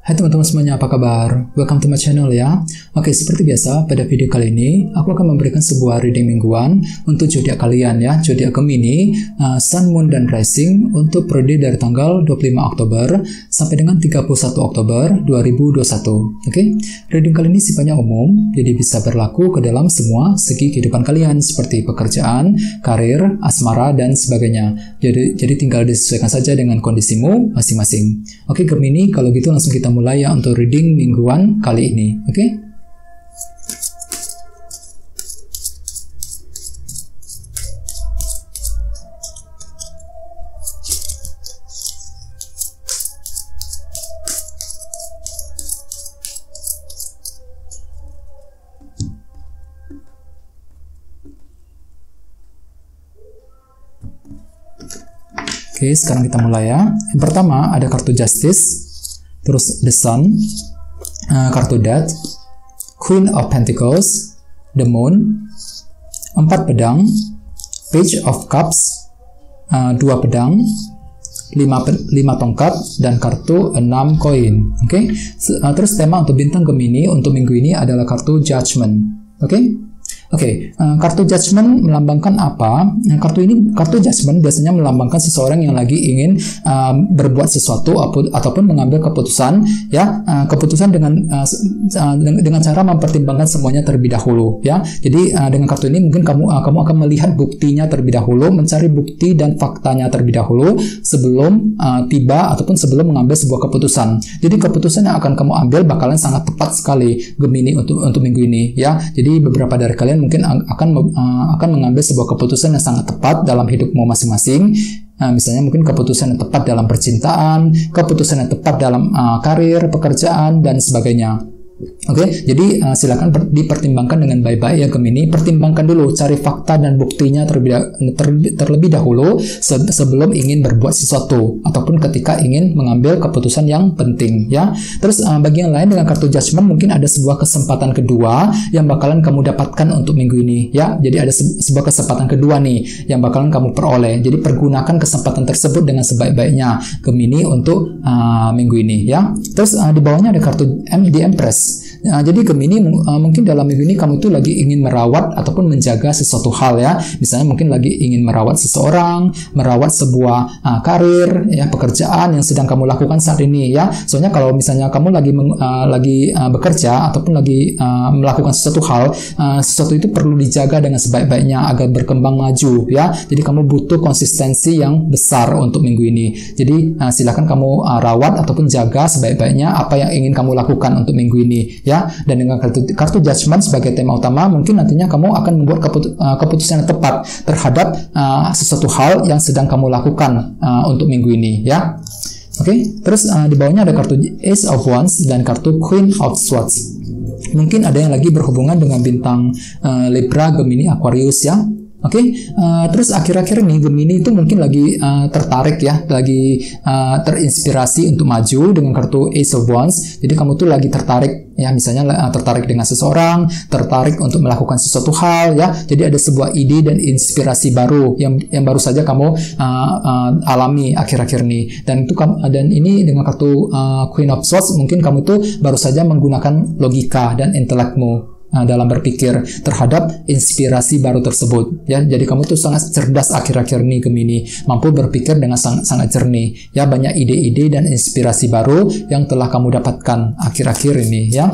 Hai teman-teman semuanya, apa kabar? Welcome to my channel ya. Oke, seperti biasa, pada video kali ini aku akan memberikan sebuah reading mingguan untuk zodiak kalian ya, zodiak Gemini, Sun, Moon, dan Rising untuk periode dari tanggal 25 Oktober sampai dengan 31 Oktober 2021. Oke, reading kali ini sifatnya umum, jadi bisa berlaku ke dalam semua segi kehidupan kalian seperti pekerjaan, karir, asmara, dan sebagainya. Jadi tinggal disesuaikan saja dengan kondisimu masing-masing. Oke, Gemini, kalau gitu langsung kita mulai ya untuk reading mingguan kali ini, oke? Oke, sekarang kita mulai ya. Yang pertama ada kartu Justice, terus The Sun, kartu Death, Queen of Pentacles, The Moon, 4 pedang, Page of Cups, 2 pedang, 5 tongkat, dan kartu 6 koin. Oke, terus tema untuk bintang Gemini untuk minggu ini adalah kartu Judgment. Oke, kartu Judgment melambangkan apa? Kartu Judgment biasanya melambangkan seseorang yang lagi ingin berbuat sesuatu ataupun mengambil keputusan, ya, keputusan dengan cara mempertimbangkan semuanya terlebih dahulu, ya. Jadi dengan kartu ini mungkin kamu akan melihat buktinya terlebih dahulu, mencari bukti dan faktanya terlebih dahulu sebelum tiba ataupun sebelum mengambil sebuah keputusan. Jadi keputusan yang akan kamu ambil bakalan sangat tepat sekali Gemini untuk minggu ini, ya. Jadi beberapa dari kalian mungkin akan mengambil sebuah keputusan yang sangat tepat dalam hidupmu masing-masing. Misalnya mungkin keputusan yang tepat dalam percintaan, keputusan yang tepat dalam karir, pekerjaan, dan sebagainya. Oke, jadi silakan dipertimbangkan dengan baik-baik ya Gemini. Pertimbangkan dulu, cari fakta dan buktinya terlebih dahulu sebelum ingin berbuat sesuatu ataupun ketika ingin mengambil keputusan yang penting, ya. Terus bagi yang lain dengan kartu Judgment mungkin ada sebuah kesempatan kedua yang bakalan kamu dapatkan untuk minggu ini, ya. Jadi ada sebuah kesempatan kedua nih yang bakalan kamu peroleh. Jadi pergunakan kesempatan tersebut dengan sebaik-baiknya Gemini untuk minggu ini, ya. Terus di bawahnya ada kartu The Empress. Jadi Gemini mungkin dalam minggu ini kamu itu lagi ingin merawat ataupun menjaga sesuatu hal, ya. Misalnya mungkin lagi ingin merawat seseorang, merawat sebuah karir, ya, pekerjaan yang sedang kamu lakukan saat ini, ya. Soalnya kalau misalnya kamu lagi bekerja ataupun lagi melakukan sesuatu hal, sesuatu itu perlu dijaga dengan sebaik-baiknya agar berkembang maju, ya. Jadi kamu butuh konsistensi yang besar untuk minggu ini. Jadi silakan kamu rawat ataupun jaga sebaik-baiknya apa yang ingin kamu lakukan untuk minggu ini, ya. Dan dengan kartu Judgment sebagai tema utama, mungkin nantinya kamu akan membuat keputusan yang tepat terhadap sesuatu hal yang sedang kamu lakukan untuk minggu ini, ya. Oke, terus di bawahnya ada kartu Ace of Wands dan kartu Queen of Swords. Mungkin ada yang lagi berhubungan dengan bintang Libra, Gemini, Aquarius, ya. Oke, terus akhir-akhir ini Gemini itu mungkin lagi tertarik, ya, lagi terinspirasi untuk maju dengan kartu Ace of Wands. Jadi kamu tuh lagi tertarik, ya, misalnya tertarik dengan seseorang, tertarik untuk melakukan sesuatu hal, ya. Jadi ada sebuah ide dan inspirasi baru yang baru saja kamu alami akhir-akhir ini. Dan ini dengan kartu Queen of Swords mungkin kamu tuh baru saja menggunakan logika dan intelekmu dalam berpikir terhadap inspirasi baru tersebut, ya. Jadi kamu tuh sangat cerdas akhir-akhir ini Gemini, mampu berpikir dengan sangat jernih, ya. Banyak ide-ide dan inspirasi baru yang telah kamu dapatkan akhir-akhir ini, ya.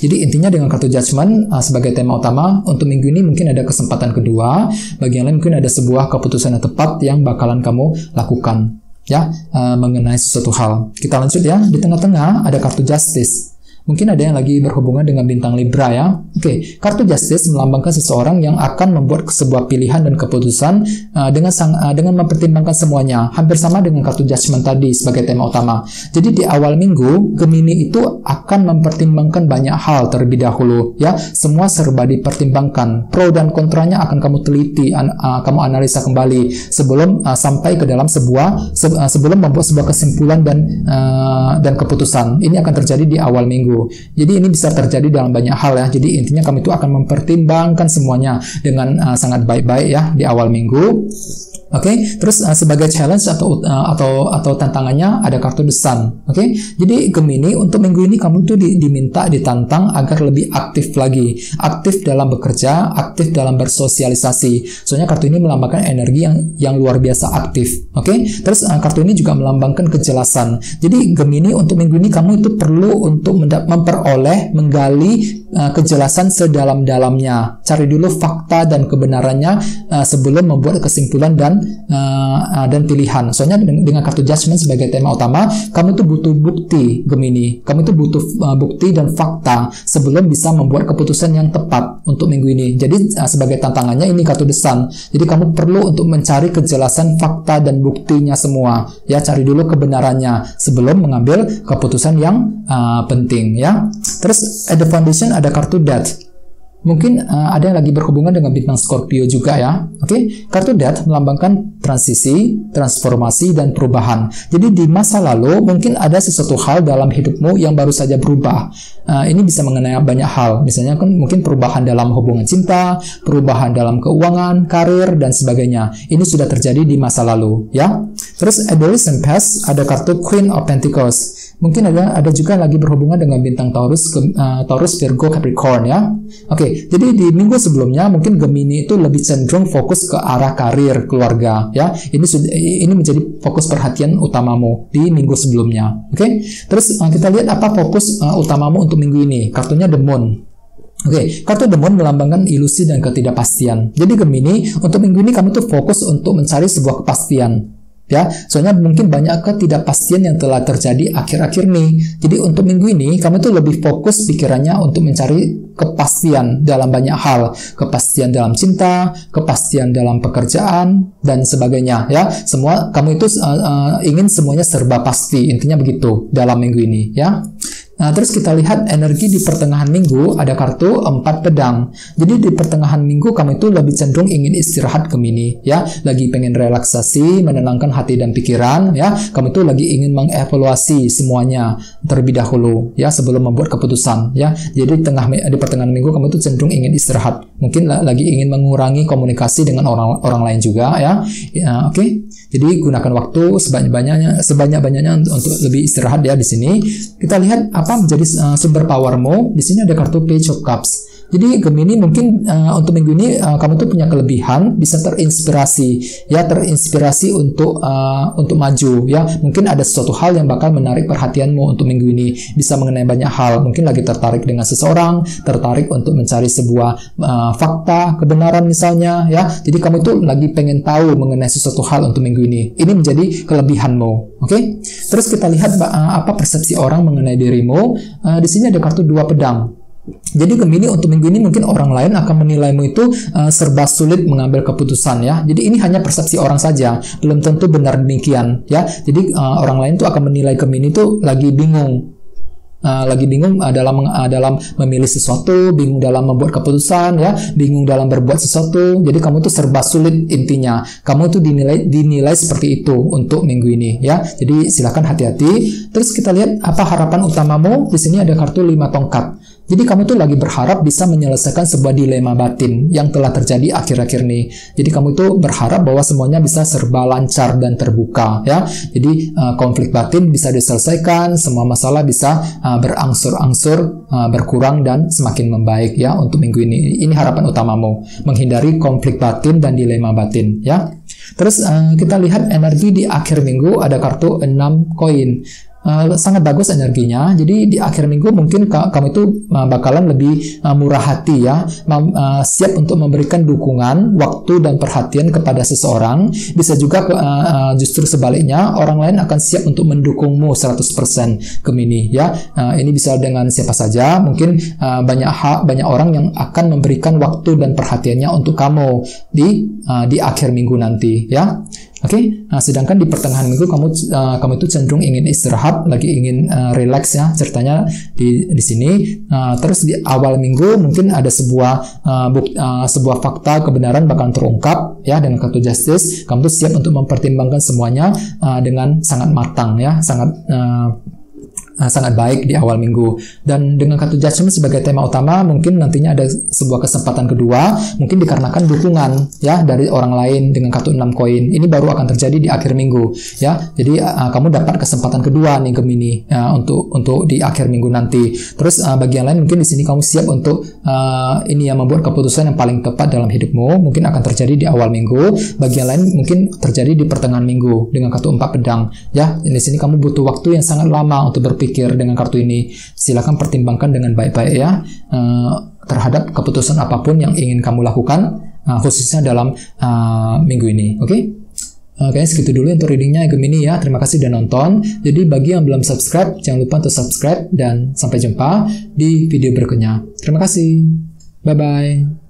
Jadi intinya dengan kartu Judgment sebagai tema utama untuk minggu ini mungkin ada kesempatan kedua, bagi yang lain mungkin ada sebuah keputusan yang tepat yang bakalan kamu lakukan, ya, mengenai sesuatu hal. Kita lanjut ya. Di tengah-tengah ada kartu Justice. Mungkin ada yang lagi berhubungan dengan bintang Libra, ya. Oke, kartu Justice melambangkan seseorang yang akan membuat sebuah pilihan dan keputusan dengan mempertimbangkan semuanya. Hampir sama dengan kartu Judgment tadi sebagai tema utama. Jadi di awal minggu Gemini itu akan mempertimbangkan banyak hal terlebih dahulu, ya. Semua serba dipertimbangkan. Pro dan kontranya akan kamu teliti, kamu analisa kembali sebelum sampai ke dalam sebelum membuat sebuah kesimpulan dan keputusan. Ini akan terjadi di awal minggu, minggu. Jadi ini bisa terjadi dalam banyak hal ya. Jadi intinya kamu itu akan mempertimbangkan semuanya dengan sangat baik-baik ya di awal minggu. Oke, terus sebagai challenge atau tantangannya ada kartu The Sun. Oke, jadi Gemini untuk minggu ini kamu tuh diminta ditantang agar lebih aktif lagi, aktif dalam bekerja, aktif dalam bersosialisasi. Soalnya kartu ini melambangkan energi yang luar biasa aktif. Oke, terus kartu ini juga melambangkan kejelasan. Jadi Gemini untuk minggu ini kamu itu perlu untuk memperoleh, menggali kejelasan sedalam-dalamnya. Cari dulu fakta dan kebenarannya sebelum membuat kesimpulan dan pilihan. Soalnya dengan kartu Judgment sebagai tema utama, kamu tuh butuh bukti, Gemini. Kamu tuh butuh bukti dan fakta sebelum bisa membuat keputusan yang tepat untuk minggu ini. Jadi sebagai tantangannya ini kartu The Sun. Jadi kamu perlu untuk mencari kejelasan fakta dan buktinya semua. Ya, cari dulu kebenarannya sebelum mengambil keputusan yang penting ya. Terus at the foundation ada kartu Death. Mungkin ada yang lagi berhubungan dengan bintang Scorpio juga ya. Oke, kartu Death melambangkan transisi, transformasi, dan perubahan. Jadi di masa lalu mungkin ada sesuatu hal dalam hidupmu yang baru saja berubah. Ini bisa mengenai banyak hal. Misalnya kan mungkin perubahan dalam hubungan cinta, perubahan dalam keuangan, karir, dan sebagainya. Ini sudah terjadi di masa lalu ya. Terus at the recent past ada kartu Queen of Pentacles. Mungkin ada juga lagi berhubungan dengan bintang Taurus, Virgo, Capricorn ya. Oke, jadi di minggu sebelumnya mungkin Gemini itu lebih cenderung fokus ke arah karir, keluarga ya. Ini menjadi fokus perhatian utamamu di minggu sebelumnya. Oke. Terus kita lihat apa fokus utamamu untuk minggu ini. Kartunya The Moon. Oke, kartu The Moon melambangkan ilusi dan ketidakpastian. Jadi Gemini, untuk minggu ini kamu tuh fokus untuk mencari sebuah kepastian. Ya, soalnya mungkin banyak ketidakpastian yang telah terjadi akhir-akhir nih. Jadi untuk minggu ini kamu tuh lebih fokus pikirannya untuk mencari kepastian dalam banyak hal, kepastian dalam cinta, kepastian dalam pekerjaan dan sebagainya. Ya, semua kamu itu ingin semuanya serba pasti. Intinya begitu dalam minggu ini. Ya. Nah, terus kita lihat energi di pertengahan minggu, ada kartu 4 pedang. Jadi di pertengahan minggu kamu itu lebih cenderung ingin istirahat, Gemini, ya. Lagi pengen relaksasi, menenangkan hati dan pikiran, ya. Kamu itu lagi ingin mengevaluasi semuanya terlebih dahulu, ya, sebelum membuat keputusan, ya. Jadi di pertengahan minggu kamu itu cenderung ingin istirahat. Mungkin lagi ingin mengurangi komunikasi dengan orang lain juga, ya. Oke. Jadi gunakan waktu sebanyak-banyaknya untuk lebih istirahat ya di sini. Kita lihat apa menjadi sumber powermu. Di sini ada kartu Page of Cups. Jadi Gemini mungkin untuk minggu ini kamu tuh punya kelebihan, bisa terinspirasi untuk maju ya. Mungkin ada sesuatu hal yang bakal menarik perhatianmu untuk minggu ini, bisa mengenai banyak hal. Mungkin lagi tertarik dengan seseorang, tertarik untuk mencari sebuah fakta, kebenaran misalnya ya. Jadi kamu tuh lagi pengen tahu mengenai sesuatu hal untuk minggu ini. Ini menjadi kelebihanmu. Oke? Terus kita lihat apa persepsi orang mengenai dirimu. Di sini ada kartu 2 pedang. Jadi Gemini untuk minggu ini mungkin orang lain akan menilaimu itu serba sulit mengambil keputusan ya. Jadi ini hanya persepsi orang saja, belum tentu benar demikian ya. Jadi orang lain tuh akan menilai Gemini itu lagi bingung dalam memilih sesuatu, bingung dalam membuat keputusan ya, bingung dalam berbuat sesuatu. Jadi kamu tuh serba sulit intinya. Kamu tuh dinilai seperti itu untuk minggu ini ya. Jadi silakan hati-hati. Terus kita lihat apa harapan utamamu. Di sini ada kartu 5 tongkat. Jadi kamu tuh lagi berharap bisa menyelesaikan sebuah dilema batin yang telah terjadi akhir-akhir ini. Jadi kamu tuh berharap bahwa semuanya bisa serba lancar dan terbuka ya. Jadi konflik batin bisa diselesaikan, semua masalah bisa berangsur-angsur berkurang dan semakin membaik ya untuk minggu ini. Ini harapan utamamu, menghindari konflik batin dan dilema batin ya. Terus kita lihat energi di akhir minggu, ada kartu 6 koin. Sangat bagus energinya. Jadi di akhir minggu mungkin kamu itu bakalan lebih murah hati ya, siap untuk memberikan dukungan, waktu dan perhatian kepada seseorang. Bisa juga justru sebaliknya, orang lain akan siap untuk mendukungmu 100% Gemini ya. Ini bisa dengan siapa saja. Mungkin banyak orang yang akan memberikan waktu dan perhatiannya untuk kamu di akhir minggu nanti ya. Oke, sedangkan di pertengahan minggu kamu itu cenderung ingin istirahat, lagi ingin relax ya ceritanya di sini. Terus di awal minggu mungkin ada sebuah fakta kebenaran bakal terungkap ya dengan kartu Justice. Kamu tuh siap untuk mempertimbangkan semuanya dengan sangat matang ya, sangat sangat baik di awal minggu. Dan dengan kartu Judgment sebagai tema utama, mungkin nantinya ada sebuah kesempatan kedua, mungkin dikarenakan dukungan ya dari orang lain dengan kartu 6 koin. Ini baru akan terjadi di akhir minggu ya. Jadi kamu dapat kesempatan kedua nih Gemini untuk di akhir minggu nanti. Terus bagi yang lain mungkin di sini kamu siap untuk ini ya, membuat keputusan yang paling tepat dalam hidupmu. Mungkin akan terjadi di awal minggu. Bagi yang lain mungkin terjadi di pertengahan minggu dengan kartu 4 pedang ya. Di sini kamu butuh waktu yang sangat lama untuk berpikir dengan kartu ini. Silakan pertimbangkan dengan baik-baik ya terhadap keputusan apapun yang ingin kamu lakukan, khususnya dalam minggu ini. Oke, segitu dulu untuk readingnya Gemini ya. Terima kasih sudah nonton. Jadi bagi yang belum subscribe, jangan lupa untuk subscribe dan sampai jumpa di video berikutnya. Terima kasih. Bye-bye.